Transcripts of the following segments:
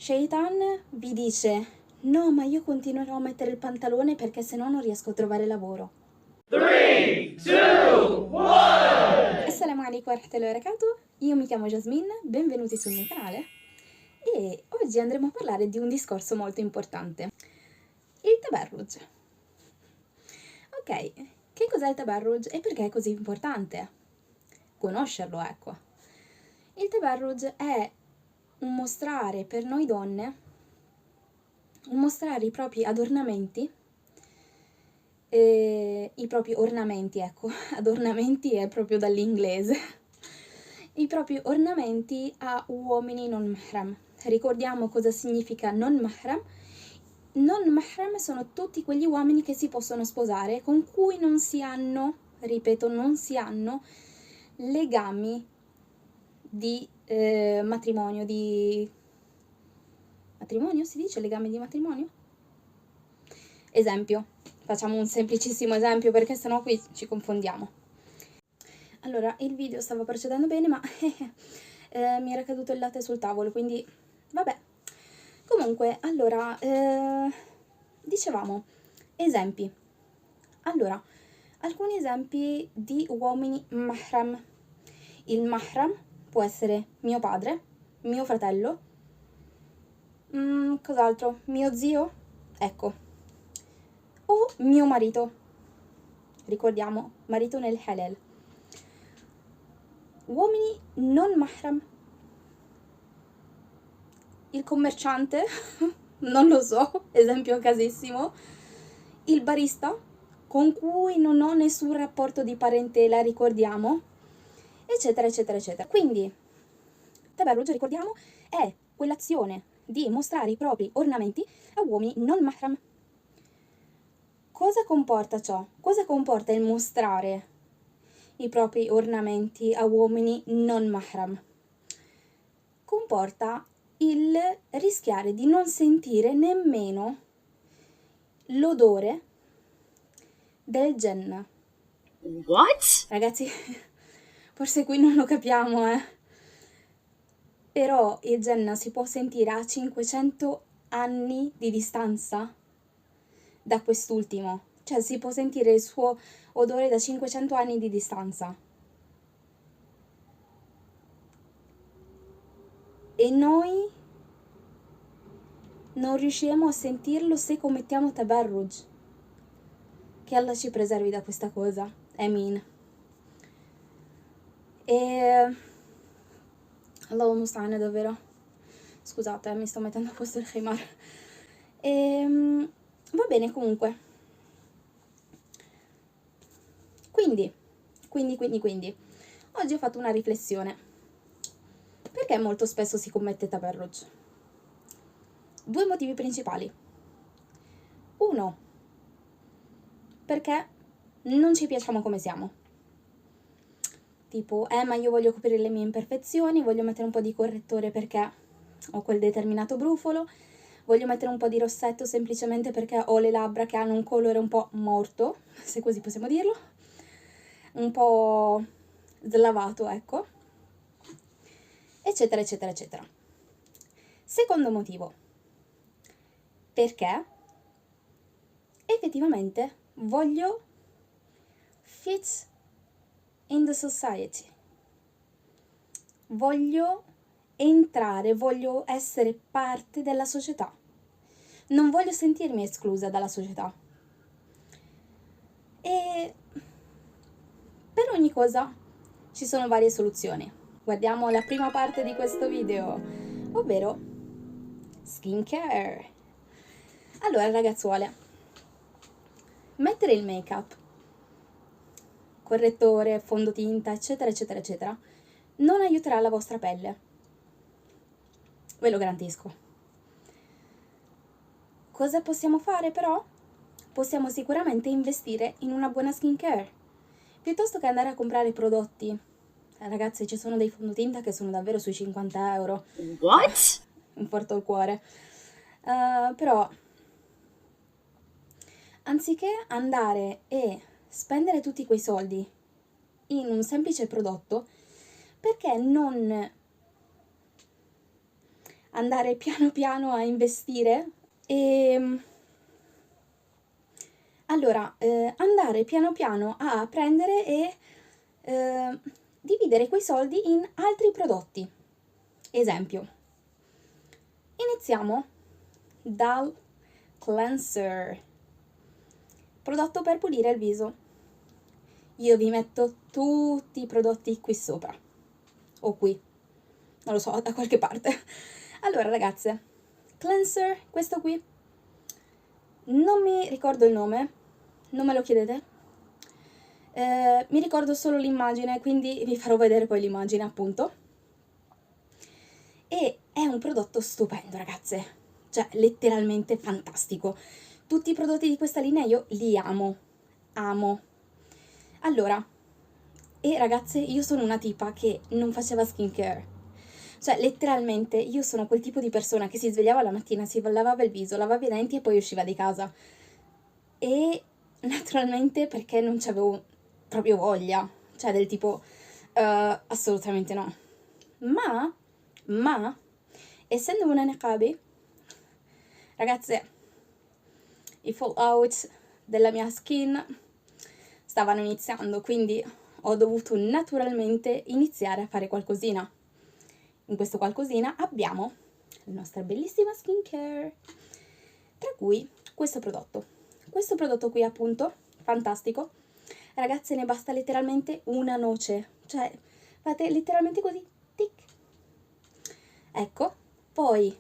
Shaitan vi dice: no, ma io continuerò a mettere il pantalone perché sennò non riesco a trovare lavoro. 3, 2, 1. Assalamu alaikum wa rahmatullahi wa barakatuh. Io mi chiamo Jasmine, benvenuti sul mio canale e oggi andremo a parlare di un discorso molto importante: il tabarruj. Ok, che cos'è il tabarruj e perché è così importante conoscerlo, ecco. Il tabarruj è un mostrare per noi donne, un mostrare i propri adornamenti, i propri ornamenti, ecco, adornamenti è proprio dall'inglese, i propri ornamenti a uomini non mahram. Ricordiamo cosa significa non mahram. Non mahram sono tutti quegli uomini che si possono sposare, con cui non si hanno, ripeto, non si hanno legami di matrimonio, matrimonio si dice? Legame di matrimonio? Esempio, facciamo un semplicissimo esempio perché sennò qui ci confondiamo. Allora, il video stava procedendo bene, ma mi era caduto il latte sul tavolo, quindi vabbè. Comunque, allora, dicevamo, esempi. Allora, alcuni esempi di uomini mahram. Il mahram può essere mio padre, mio fratello, cos'altro? Mio zio? Ecco. O mio marito. Ricordiamo, marito nel halal. Uomini non mahram. Il commerciante, non lo so, esempio casissimo. Il barista, con cui non ho nessun rapporto di parentela, ricordiamo, eccetera, eccetera, eccetera. Quindi, tabarruj, ricordiamo, è quell'azione di mostrare i propri ornamenti a uomini non mahram. Cosa comporta ciò? Cosa comporta il mostrare i propri ornamenti a uomini non mahram? Comporta il rischiare di non sentire nemmeno l'odore del Jannah. What? Ragazzi, forse qui non lo capiamo, Però il Jannah si può sentire a 500 anni di distanza da quest'ultimo. Cioè si può sentire il suo odore da 500 anni di distanza. E noi non riusciremo a sentirlo se commettiamo tabarruj. Che Allah ci preservi da questa cosa. Amin. E Allahu musta'an, davvero. Scusate, mi sto mettendo a posto il khimar. Va bene, comunque. Quindi. Oggi ho fatto una riflessione. Perché molto spesso si commette tabarruj? 2 motivi principali. 1, perché non ci piacciamo come siamo. Tipo, ma io voglio coprire le mie imperfezioni, voglio mettere un po' di correttore perché ho quel determinato brufolo, voglio mettere un po' di rossetto semplicemente perché ho le labbra che hanno un colore un po' morto, se così possiamo dirlo, un po' slavato, ecco, eccetera, eccetera, eccetera. Secondo motivo, perché effettivamente voglio fit in the society. Voglio entrare, voglio essere parte della società. Non voglio sentirmi esclusa dalla società. E per ogni cosa ci sono varie soluzioni. Guardiamo la prima parte di questo video, ovvero skincare. Allora, ragazzuole, mettere il make-up, correttore, fondotinta, eccetera, eccetera, eccetera, non aiuterà la vostra pelle. Ve lo garantisco. Cosa possiamo fare però? Possiamo sicuramente investire in una buona skincare. Piuttosto che andare a comprare prodotti. Ragazzi, ci sono dei fondotinta che sono davvero sui 50 euro. What? Mi porto il cuore. Però, anziché andare e spendere tutti quei soldi in un semplice prodotto, perché non andare piano piano a investire e allora andare piano piano a prendere e dividere quei soldi in altri prodotti. Esempio, iniziamo dal cleanser, prodotto per pulire il viso. Io vi metto tutti i prodotti qui sopra, o qui, non lo so, da qualche parte. Allora ragazze, cleanser, questo qui, non mi ricordo il nome, non me lo chiedete. Mi ricordo solo l'immagine, quindi vi farò vedere poi l'immagine, appunto. E è un prodotto stupendo, ragazze, cioè letteralmente fantastico. Tutti i prodotti di questa linea io li amo. Allora, e ragazze, io sono una tipa che non faceva skincare. Cioè, letteralmente, io sono quel tipo di persona che si svegliava la mattina, si lavava il viso, lavava i denti e poi usciva di casa. E naturalmente perché non c'avevo proprio voglia, cioè del tipo, assolutamente no. Ma, essendo una niqabi, ragazze, i fallout della mia skin stavano iniziando, quindi ho dovuto naturalmente iniziare a fare qualcosina. In questo qualcosina abbiamo la nostra bellissima skincare, tra cui questo prodotto. Questo prodotto qui, appunto, fantastico. Ragazze, ne basta letteralmente una noce, cioè fate letteralmente così, tic. Ecco, poi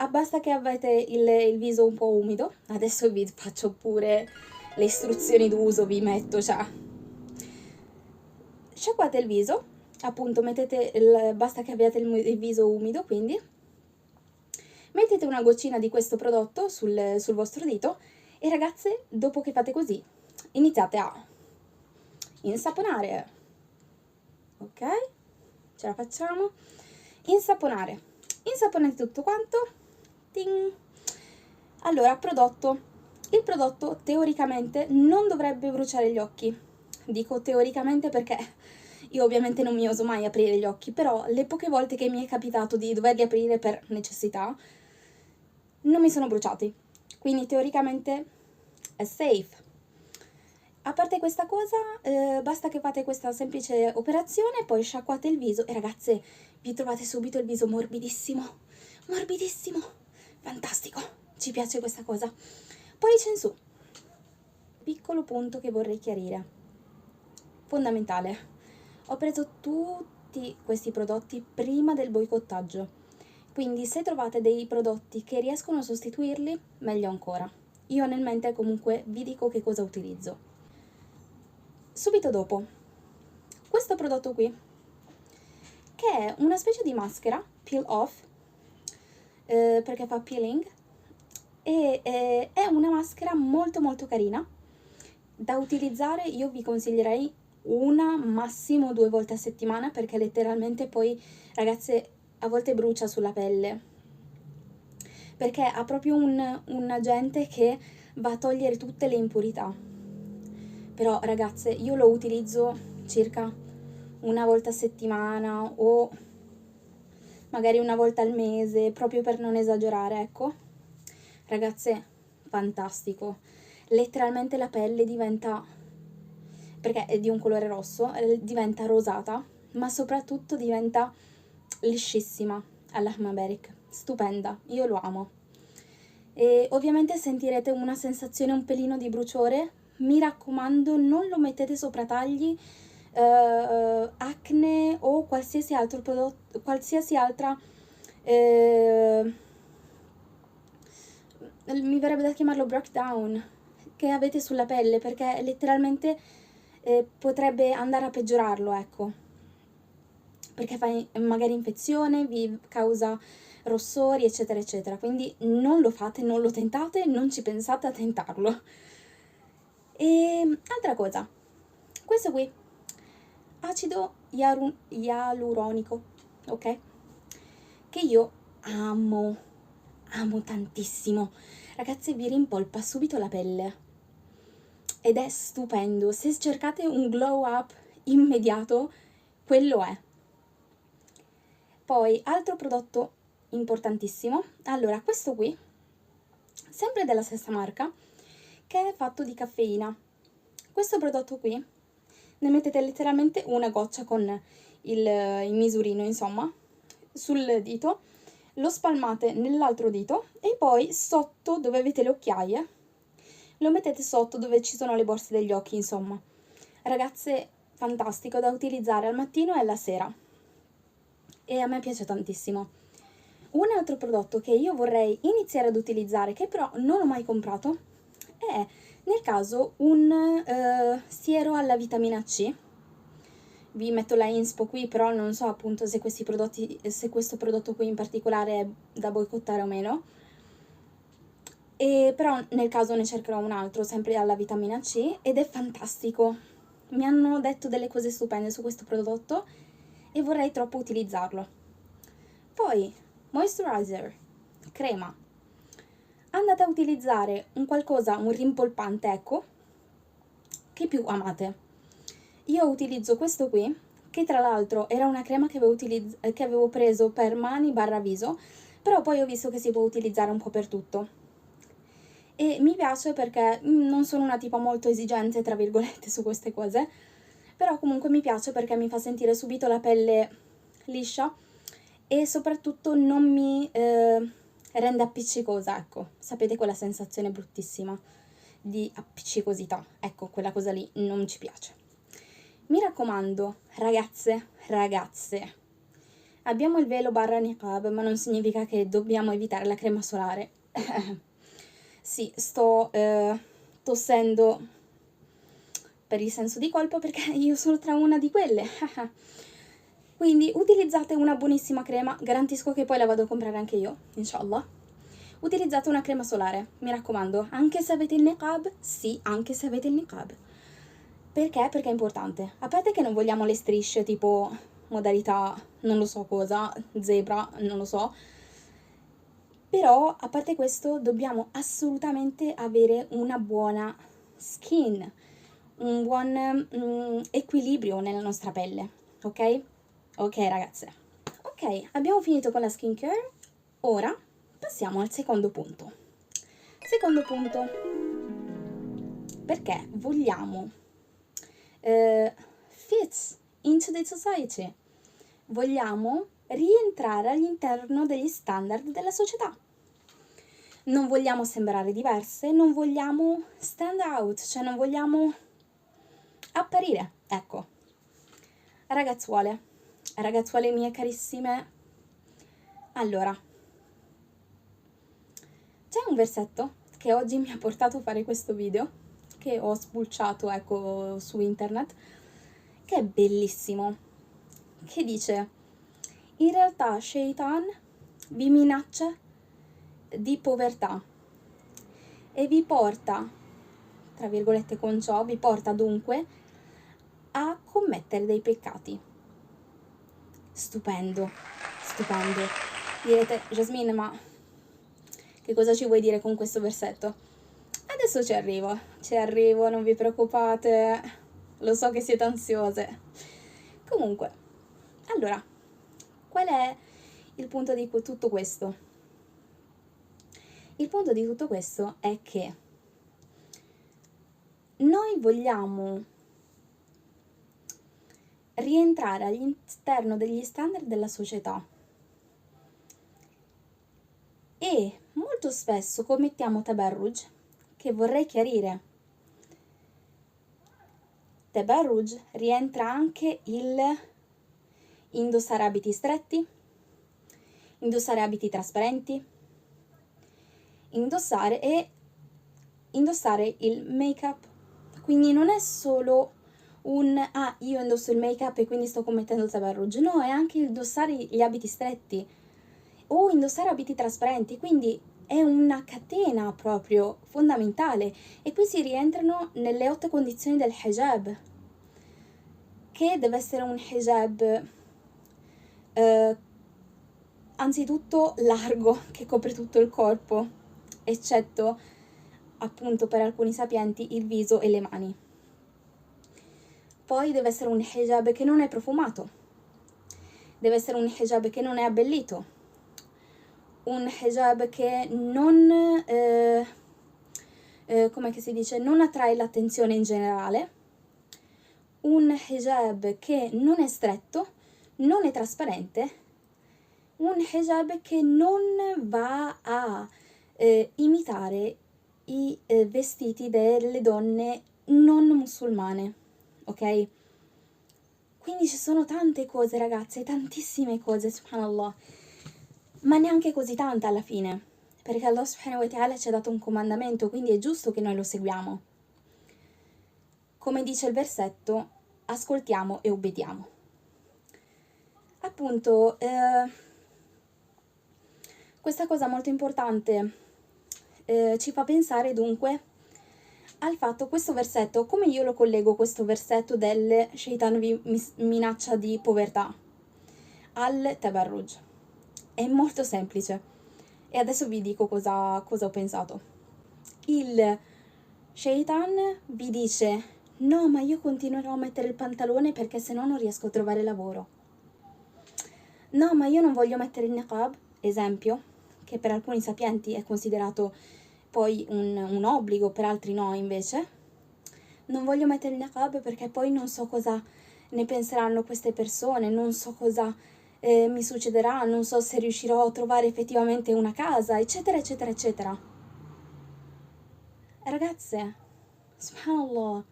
basta che avete il viso un po' umido. Adesso vi faccio pure le istruzioni d'uso, vi metto, cioè. Sciacquate il viso, appunto, basta che abbiate il viso umido, quindi mettete una goccina di questo prodotto sul vostro dito e ragazze, dopo che fate così, iniziate a insaponare. Ok? Ce la facciamo? Insaponare. Insaponate tutto quanto. Ting. Allora, prodotto. Il prodotto teoricamente non dovrebbe bruciare gli occhi. Dico teoricamente perché io ovviamente non mi oso mai aprire gli occhi, però le poche volte che mi è capitato di doverli aprire per necessità, non mi sono bruciati. Quindi teoricamente è safe. A parte questa cosa, basta che fate questa semplice operazione, poi sciacquate il viso e ragazze, vi trovate subito il viso morbidissimo, morbidissimo, fantastico, ci piace questa cosa. Pollice in su, piccolo punto che vorrei chiarire, fondamentale, ho preso tutti questi prodotti prima del boicottaggio, quindi se trovate dei prodotti che riescono a sostituirli, meglio ancora. Io nel mente comunque vi dico che cosa utilizzo. Subito dopo, questo prodotto qui, che è una specie di maschera, peel off, perché fa peeling, e è una maschera molto molto carina, da utilizzare. Io vi consiglierei una, massimo 2 volte a settimana, perché letteralmente poi, ragazze, a volte brucia sulla pelle, perché ha proprio un agente che va a togliere tutte le impurità. Però ragazze, io lo utilizzo circa una volta a settimana o magari una volta al mese, proprio per non esagerare, ecco. Ragazze, fantastico. Letteralmente la pelle diventa, perché è di un colore rosso, diventa rosata, ma soprattutto diventa liscissima all'Ahmaberik. Stupenda, io lo amo. E ovviamente sentirete una sensazione un pelino di bruciore. Mi raccomando, non lo mettete sopra tagli, acne o qualsiasi altro prodotto, qualsiasi altra, mi verrebbe da chiamarlo breakdown, che avete sulla pelle, perché letteralmente potrebbe andare a peggiorarlo, ecco, perché fa magari infezione, vi causa rossori, eccetera, eccetera. Quindi non lo fate, non lo tentate, non ci pensate a tentarlo. E altra cosa, questo qui, acido ialuronico, ok? Che io amo tantissimo. Ragazzi, vi rimpolpa subito la pelle ed è stupendo. Se cercate un glow up immediato, quello è. Poi, altro prodotto importantissimo, allora questo qui, sempre della stessa marca, che è fatto di caffeina. Questo prodotto qui, ne mettete letteralmente una goccia con il misurino, insomma, sul dito, lo spalmate nell'altro dito e poi sotto dove avete le occhiaie, lo mettete sotto dove ci sono le borse degli occhi, insomma. Ragazze, fantastico da utilizzare al mattino e alla sera. E a me piace tantissimo. Un altro prodotto che io vorrei iniziare ad utilizzare, che però non ho mai comprato, è nel caso un siero alla vitamina C. Vi metto la inspo qui, però non so appunto se questo prodotto qui in particolare è da boicottare o meno. Però nel caso ne cercherò un altro, sempre alla vitamina C, ed è fantastico. Mi hanno detto delle cose stupende su questo prodotto e vorrei troppo utilizzarlo. Poi, moisturizer, crema. Andate a utilizzare un rimpolpante, ecco, che più amate. Io utilizzo questo qui, che tra l'altro era una crema che avevo preso per mani / viso, però poi ho visto che si può utilizzare un po' per tutto. E mi piace perché non sono una tipa molto esigente, tra virgolette, su queste cose, però comunque mi piace perché mi fa sentire subito la pelle liscia e soprattutto non mi rende appiccicosa, ecco. Sapete quella sensazione bruttissima di appiccicosità? Ecco, quella cosa lì non ci piace. Mi raccomando, ragazze, abbiamo il velo / niqab, ma non significa che dobbiamo evitare la crema solare. Sì, sto tossendo per il senso di colpa perché io sono tra una di quelle. Quindi utilizzate una buonissima crema, garantisco che poi la vado a comprare anche io, inshallah. Utilizzate una crema solare, mi raccomando, anche se avete il niqab, sì, anche se avete il niqab. Perché? Perché è importante. A parte che non vogliamo le strisce tipo modalità non lo so cosa, zebra, non lo so. Però, a parte questo, dobbiamo assolutamente avere una buona skin, un buon equilibrio nella nostra pelle, ok? Ok, ragazze. Ok, abbiamo finito con la skincare. Ora passiamo al secondo punto. Secondo punto, perché vogliamo fit into the society. Vogliamo rientrare all'interno degli standard della società. Non vogliamo sembrare diverse, non vogliamo stand out, cioè non vogliamo apparire, ecco. Ragazzuole mie carissime, allora, c'è un versetto che oggi mi ha portato a fare questo video, che ho spulciato, ecco, su internet, che è bellissimo, che dice: in realtà Shaitan vi minaccia di povertà e vi porta, tra virgolette con ciò, vi porta dunque a commettere dei peccati. Stupendo. Direte, Jasmine, ma che cosa ci vuoi dire con questo versetto? Adesso ci arrivo, non vi preoccupate, lo so che siete ansiose. Comunque, allora, qual è il punto di tutto questo? Il punto di tutto questo è che noi vogliamo rientrare all'interno degli standard della società e molto spesso commettiamo tabarruj, che vorrei chiarire. Tabarruj rientra anche il indossare abiti stretti, indossare abiti trasparenti, indossare il make-up. Quindi non è solo io indosso il make-up e quindi sto commettendo il tabarruj. No, è anche indossare gli abiti stretti o indossare abiti trasparenti, quindi è una catena proprio fondamentale. E qui si rientrano nelle 8 condizioni del hijab, che deve essere un hijab anzitutto largo, che copre tutto il corpo, eccetto appunto per alcuni sapienti il viso e le mani. Poi deve essere un hijab che non è profumato, deve essere un hijab che non è abbellito, un hijab che non, come che si dice, non attrae l'attenzione in generale, un hijab che non è stretto, non è trasparente, un hijab che non va a imitare i vestiti delle donne non musulmane, ok? Quindi ci sono tante cose, ragazze, tantissime cose, subhanallah, ma neanche così tante alla fine, perché Allah subhanahu wa ta'ala ci ha dato un comandamento, quindi è giusto che noi lo seguiamo. Come dice il versetto, ascoltiamo e obbediamo. Appunto, questa cosa molto importante ci fa pensare dunque al fatto, questo versetto, come io lo collego questo versetto del Shaitan vi minaccia di povertà al tabarruj. È molto semplice e adesso vi dico cosa ho pensato. Il Shaitan vi dice: no, ma io continuerò a mettere il pantalone perché sennò non riesco a trovare lavoro. No, ma io non voglio mettere il niqab, esempio, che per alcuni sapienti è considerato poi un obbligo, per altri no invece. Non voglio mettere il niqab perché poi non so cosa ne penseranno queste persone, non so cosa mi succederà, non so se riuscirò a trovare effettivamente una casa, eccetera, eccetera, eccetera. Ragazze, subhanallah,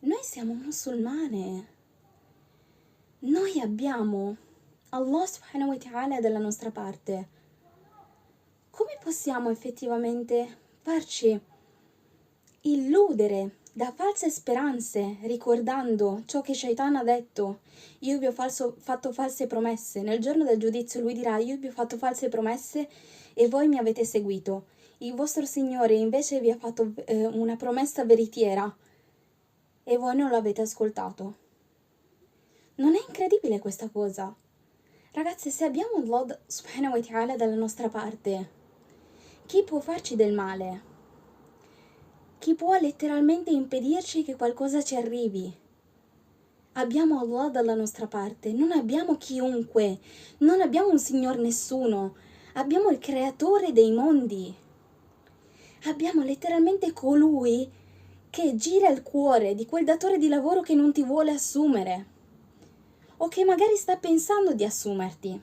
noi siamo musulmane. Noi abbiamo Allah subhanahu wa ta'ala dalla nostra parte. Come possiamo effettivamente farci illudere da false speranze ricordando ciò che Shaitan ha detto? Io vi ho fatto false promesse. Nel giorno del giudizio lui dirà: io vi ho fatto false promesse e voi mi avete seguito. Il vostro Signore invece vi ha fatto una promessa veritiera e voi non l'avete ascoltato. Non è incredibile questa cosa? Ragazze, se abbiamo Allah subhanahu wa ta'ala dalla nostra parte, chi può farci del male? Chi può letteralmente impedirci che qualcosa ci arrivi? Abbiamo Allah dalla nostra parte, non abbiamo chiunque, non abbiamo un signor nessuno, abbiamo il creatore dei mondi. Abbiamo letteralmente colui che gira il cuore di quel datore di lavoro che non ti vuole assumere o che magari sta pensando di assumerti.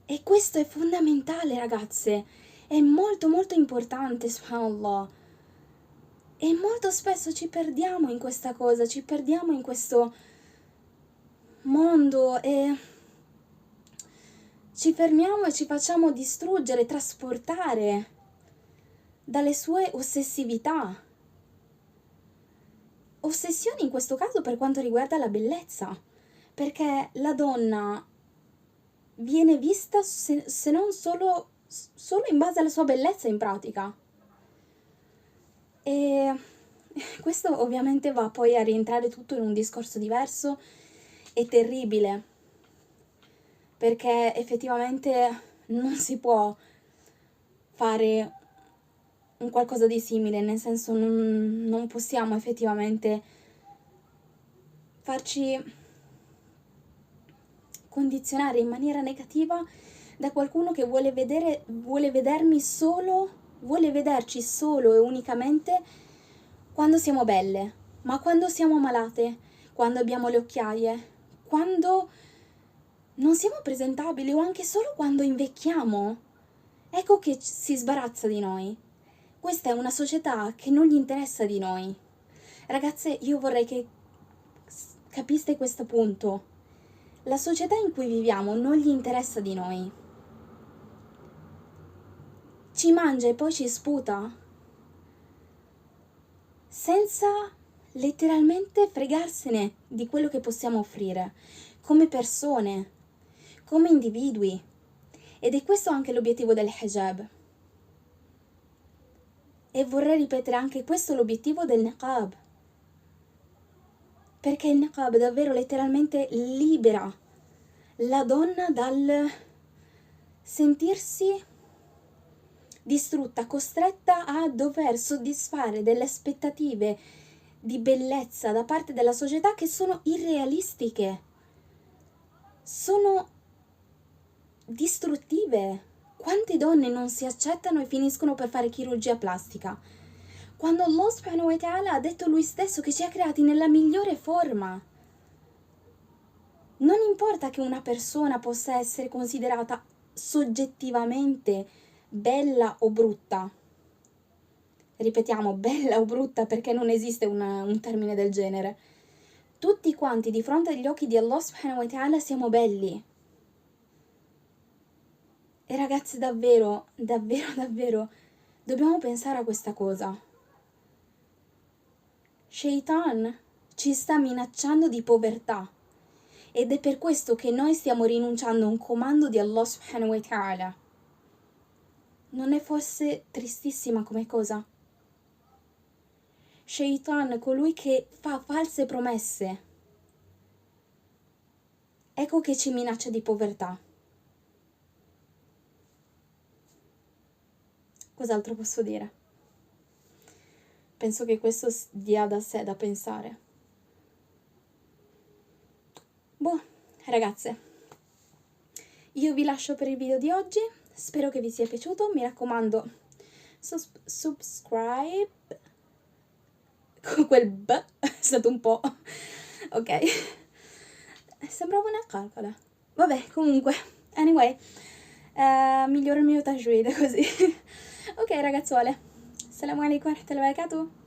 E questo è fondamentale, ragazze, è molto molto importante, subhanallah. E molto spesso ci perdiamo in questa cosa, ci perdiamo in questo mondo e ci fermiamo e ci facciamo distruggere, trasportare dalle sue ossessività. Ossessioni in questo caso per quanto riguarda la bellezza, perché la donna viene vista se non solo in base alla sua bellezza in pratica. E questo ovviamente va poi a rientrare tutto in un discorso diverso e terribile, perché effettivamente non si può fare un qualcosa di simile, nel senso non possiamo effettivamente farci condizionare in maniera negativa da qualcuno che vuole vederci solo e unicamente quando siamo belle, ma quando siamo malate, quando abbiamo le occhiaie, quando non siamo presentabili o anche solo quando invecchiamo, ecco che si sbarazza di noi. Questa è una società che non gli interessa di noi. Ragazze, io vorrei che capiste questo punto. La società in cui viviamo non gli interessa di noi. Ci mangia e poi ci sputa senza letteralmente fregarsene di quello che possiamo offrire come persone, come individui. Ed è questo anche l'obiettivo del hijab. E vorrei ripetere anche questo l'obiettivo del niqab. Perché il niqab davvero letteralmente libera la donna dal sentirsi distrutta, costretta a dover soddisfare delle aspettative di bellezza da parte della società che sono irrealistiche. sono distruttive. Quante donne non si accettano e finiscono per fare chirurgia plastica? Quando Allah subhanahu wa ta'ala ha detto lui stesso che ci ha creati nella migliore forma. Non importa che una persona possa essere considerata soggettivamente bella o brutta. Ripetiamo, bella o brutta, perché non esiste un termine del genere. Tutti quanti di fronte agli occhi di Allah subhanahu wa ta'ala siamo belli. E ragazzi, davvero, dobbiamo pensare a questa cosa. Shaitan ci sta minacciando di povertà ed è per questo che noi stiamo rinunciando a un comando di Allah subhanahu wa ta'ala. Non è forse tristissima come cosa? Shaitan, colui che fa false promesse, ecco che ci minaccia di povertà. Cos'altro posso dire? Penso che questo dia da sé da pensare. Boh, ragazze, io vi lascio per il video di oggi, spero che vi sia piaciuto, mi raccomando, subscribe, con quel b è stato un po', ok, sembrava una calcola, vabbè, comunque, anyway, miglioro il mio tajweed così. Ok ragazzuole, assalamu alaikum wa rahmatullahi wa barakatuh.